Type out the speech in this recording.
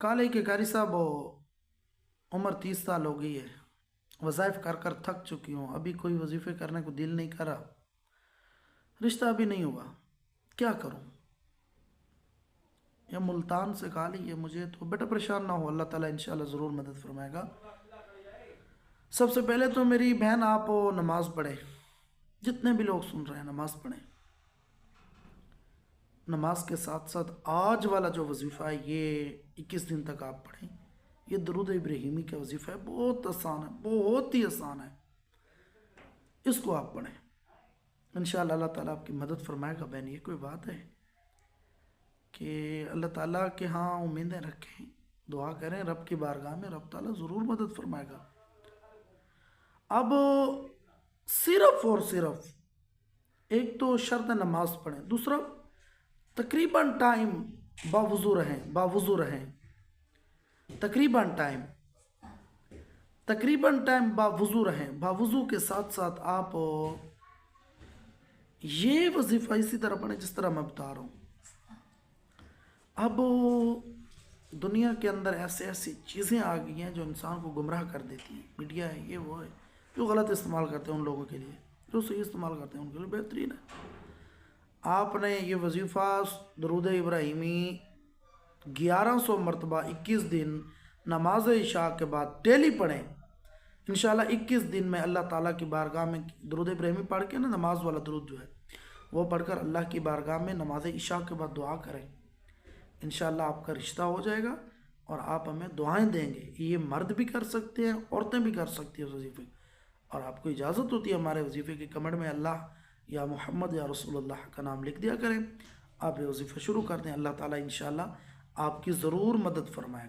کالے کے قاری صاحب عمر 30 سال ہو گئی ہے، وظائف کر کر تھک چکی ہوں، ابھی کوئی وظیفے کرنے کو دل نہیں کر رہا، رشتہ ابھی نہیں ہوا، کیا کروں؟ یہ ملتان سے کالی ہے، مجھے تو بیٹا پریشان نہ ہو، اللہ تعالیٰ انشاءاللہ ضرور مدد فرمائے گا۔ سب سے پہلے تو میری بہن آپ نماز پڑھیں، جتنے بھی لوگ سن رہے ہیں نماز پڑھیں، نماز کے ساتھ ساتھ آج والا جو وظیفہ ہے یہ 21 دن تک آپ پڑھیں، یہ درود ابراہیمی کا وظیفہ ہے، بہت آسان ہے، بہت ہی آسان ہے، اس کو آپ پڑھیں، انشاءاللہ اللہ تعالیٰ آپ کی مدد فرمائے گا۔ بہن یہ کوئی بات ہے کہ اللہ تعالیٰ کے ہاں امیدیں رکھیں، دعا کریں رب کی بارگاہ میں، رب تعالیٰ ضرور مدد فرمائے گا۔ اب صرف اور صرف ایک تو شرط نماز پڑھیں، دوسرا تقریباً ٹائم باوضو رہیں، تقریباً ٹائم باوضو رہیں، باوضو کے ساتھ ساتھ آپ یہ وظیفہ اسی طرح پڑھیں جس طرح میں بتا رہا ہوں۔ اب دنیا کے اندر ایسی چیزیں آ گئی ہیں جو انسان کو گمراہ کر دیتی ہیں، میڈیا ہے، یہ وہ ہے، جو غلط استعمال کرتے ہیں ان لوگوں کے لیے، جو صحیح استعمال کرتے ہیں ان کے لیے بہترین ہے۔ آپ نے یہ وظیفہ درود ابراہیمی 1100 مرتبہ 21 دن نماز عشاء کے بعد ڈیلی پڑھیں، انشاءاللہ 21 دن میں اللہ تعالیٰ کی بارگاہ میں درود ابراہیمی پڑھ کے نا، نماز والا درود جو ہے وہ پڑھ کر اللہ کی بارگاہ میں نماز عشاء کے بعد دعا کریں، انشاءاللہ آپ کا رشتہ ہو جائے گا اور آپ ہمیں دعائیں دیں گے۔ یہ مرد بھی کر سکتے ہیں، عورتیں بھی کر سکتی ہیں اس وظیفے، اور آپ کو اجازت ہوتی ہے ہمارے وظیفے کی کمنٹ میں اللہ یا محمد یا رسول اللہ کا نام لکھ دیا کریں، آپ یہ وظیفہ شروع کر دیں، اللہ تعالیٰ انشاءاللہ آپ کی ضرور مدد فرمائے گا۔